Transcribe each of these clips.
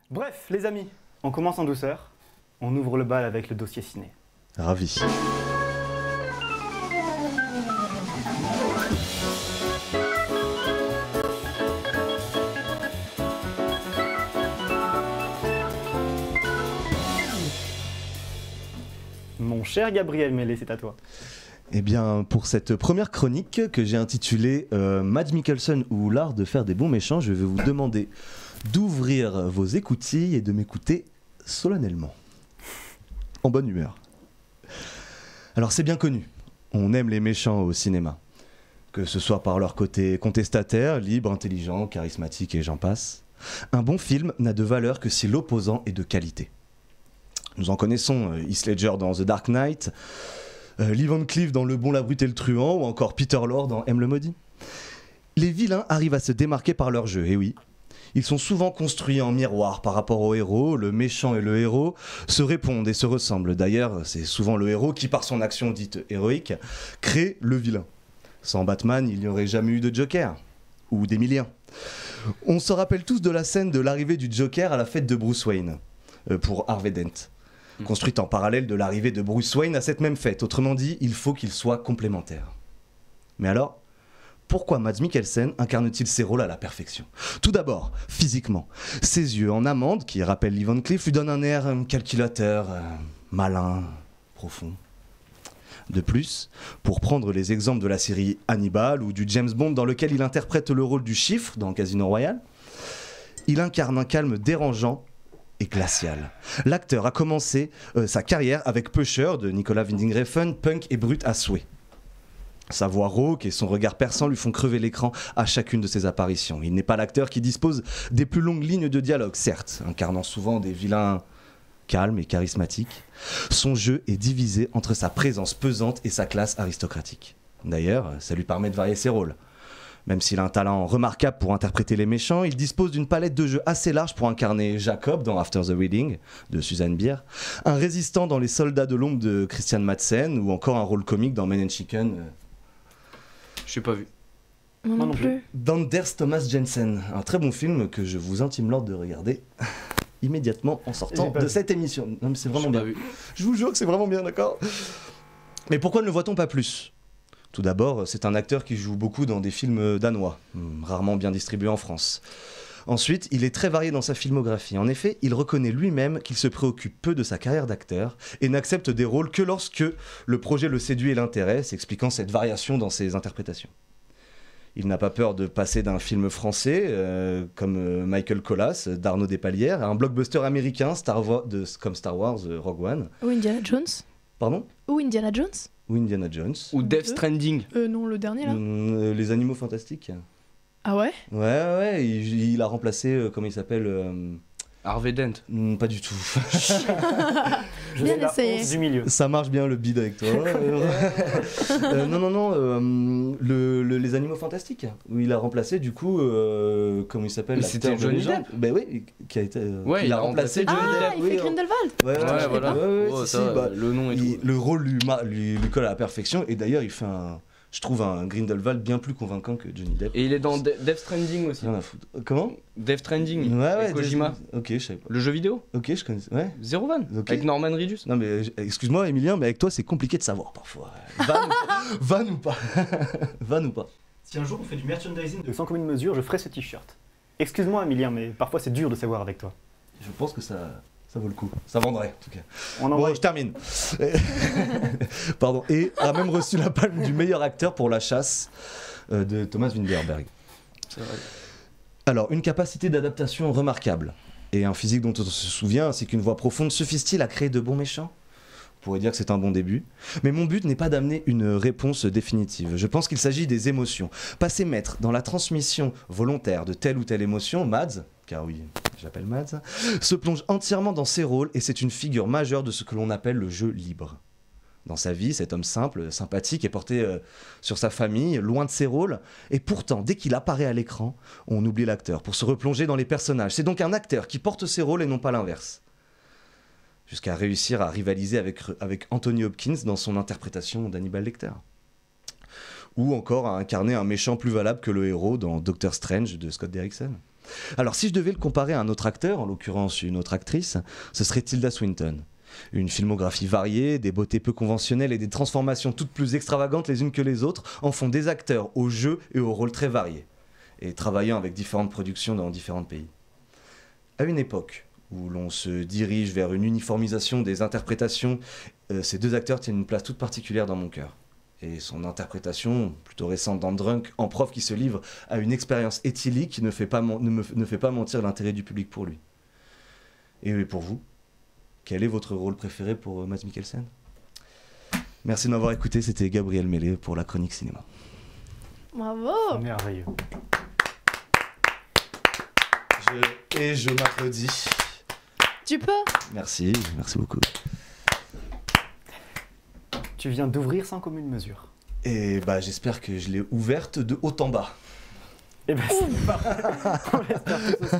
Bref, les amis, on commence en douceur. On ouvre le bal avec le dossier ciné. Ravi. Mon cher Gabriel Mélé, c'est à toi. Eh bien, pour cette première chronique que j'ai intitulée Mads Mikkelsen ou l'art de faire des bons méchants, je vais vous demander d'ouvrir vos écoutilles et de m'écouter solennellement. En bonne humeur. Alors c'est bien connu, on aime les méchants au cinéma. Que ce soit par leur côté contestataire, libre, intelligent, charismatique et j'en passe. Un bon film n'a de valeur que si l'opposant est de qualité. Nous en connaissons Heath Ledger dans The Dark Knight, Lee Van Cleef dans Le Bon, la Brute et le Truand, ou encore Peter Lorre dans M le Maudit. Les vilains arrivent à se démarquer par leur jeu, et oui. Ils sont souvent construits en miroir par rapport au héros, le méchant et le héros se répondent et se ressemblent. D'ailleurs, c'est souvent le héros qui, par son action dite héroïque, crée le vilain. Sans Batman, il n'y aurait jamais eu de Joker, ou d'Emilien. On se rappelle tous de la scène de l'arrivée du Joker à la fête de Bruce Wayne, pour Harvey Dent. Construite en parallèle de l'arrivée de Bruce Wayne à cette même fête. Autrement dit, il faut qu'ils soient complémentaires. Mais alors, pourquoi Mads Mikkelsen incarne-t-il ses rôles à la perfection ? Tout d'abord, physiquement. Ses yeux en amande, qui rappellent Lee Van Cleef, lui donnent un air calculateur, malin, profond. De plus, pour prendre les exemples de la série Hannibal ou du James Bond dans lequel il interprète le rôle du chiffre dans Casino Royale, il incarne un calme dérangeant et glacial. L'acteur a commencé sa carrière avec Pusher de Nicolas Winding Refn, punk et brut à souhait. Sa voix rauque et son regard perçant lui font crever l'écran à chacune de ses apparitions. Il n'est pas l'acteur qui dispose des plus longues lignes de dialogue, certes, incarnant souvent des vilains calmes et charismatiques. Son jeu est divisé entre sa présence pesante et sa classe aristocratique. D'ailleurs, ça lui permet de varier ses rôles. Même s'il a un talent remarquable pour interpréter les méchants, il dispose d'une palette de jeux assez large pour incarner Jacob dans After the Wedding de Suzanne Bier, un résistant dans Les Soldats de l'ombre de Christian Madsen ou encore un rôle comique dans Men in Chicken. Je n'ai pas vu. Moi non plus. d'Anders Thomas Jensen, un très bon film que je vous intime l'ordre de regarder immédiatement en sortant de cette émission. Non mais c'est vraiment bien. Je vous jure que c'est vraiment bien, d'accord ? Mais pourquoi ne le voit-on pas plus ? Tout d'abord, c'est un acteur qui joue beaucoup dans des films danois, rarement bien distribués en France. Ensuite, il est très varié dans sa filmographie. En effet, il reconnaît lui-même qu'il se préoccupe peu de sa carrière d'acteur et n'accepte des rôles que lorsque le projet le séduit et l'intéresse, expliquant cette variation dans ses interprétations. Il n'a pas peur de passer d'un film français, comme Michael Colas, d'Arnaud Despalières, à un blockbuster américain comme Star Wars, Rogue One. Ou Indiana Jones. Pardon ? Ou Indiana Jones. Ou Indiana Jones. Ou Death Stranding. Non, le dernier là. Les Animaux Fantastiques. Ah ouais ? Ouais, il a remplacé, comment il s'appelle Harvey Dent. Pas du tout. Je Bien suis la essayé. honte du milieu. Ça marche bien le bide avec toi. Non, les Animaux Fantastiques, où il a remplacé du coup, comment il s'appelle ? Mais c'était Johnny Depp. Ben oui, qui a été. Ouais, il a remplacé Johnny Ah, Depp. il fait Grindelwald. Ouais, Ouais, voilà. Oh, si, ça, bah, le nom et tout. le rôle lui colle à la perfection, et d'ailleurs il fait je trouve un Grindelwald bien plus convaincant que Johnny Depp. Et il est dans Death Stranding aussi. Rien à foutre. Comment ? Death Stranding. Ouais, avec Kojima. Ok, je savais pas. Le jeu vidéo. Ok, je connais. Ouais. Zero Van. Ok. Avec Norman Reedus. Non mais excuse-moi Emilien, mais avec toi c'est compliqué de savoir parfois. Van ou pas. Van ou pas. Si un jour on fait du merchandising de sans commune mesure, je ferai ce t-shirt. Excuse-moi Emilien, mais parfois c'est dur de savoir avec toi. Je pense que ça vaut le coup. Ça vendrait en tout cas. On Bon, je termine. Pardon. Et a même reçu la palme du meilleur acteur pour La Chasse de Thomas Winterberg. C'est vrai. Alors, une capacité d'adaptation remarquable et un physique dont on se souvient, ainsi qu'une voix profonde, suffisent-ils à créer de bons méchants ? On pourrait dire que c'est un bon début. Mais mon but n'est pas d'amener une réponse définitive. Je pense qu'il s'agit des émotions. Passer maître dans la transmission volontaire de telle ou telle émotion, Mads, car oui, j'appelle Mads, se plonge entièrement dans ses rôles et c'est une figure majeure de ce que l'on appelle le jeu libre. Dans sa vie, cet homme simple, sympathique est porté sur sa famille, loin de ses rôles. Et pourtant, dès qu'il apparaît à l'écran, on oublie l'acteur pour se replonger dans les personnages. C'est donc un acteur qui porte ses rôles et non pas l'inverse. Jusqu'à réussir à rivaliser avec Anthony Hopkins dans son interprétation d'Hannibal Lecter. Ou encore à incarner un méchant plus valable que le héros dans Doctor Strange de Scott Derrickson. Alors si je devais le comparer à un autre acteur, en l'occurrence une autre actrice, ce serait Tilda Swinton. Une filmographie variée, des beautés peu conventionnelles et des transformations toutes plus extravagantes les unes que les autres en font des acteurs au jeu et aux rôles très variés, et travaillant avec différentes productions dans différents pays. À une époque où l'on se dirige vers une uniformisation des interprétations, ces deux acteurs tiennent une place toute particulière dans mon cœur. Et son interprétation, plutôt récente dans Drunk, en prof qui se livre à une expérience éthylique qui ne fait pas mentir l'intérêt du public pour lui. Et pour vous, quel est votre rôle préféré pour Mads Mikkelsen? Merci de m'avoir écouté, c'était Gabriel Mélé pour la chronique cinéma. Bravo. C'est merveilleux. Je m'applaudis. Tu peux. Merci beaucoup. Tu viens d'ouvrir sans commune mesure. Et bah j'espère que je l'ai ouverte de haut en bas. Eh ben c'est parfait. On l'espère tous aussi.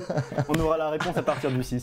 On aura la réponse à partir du 6.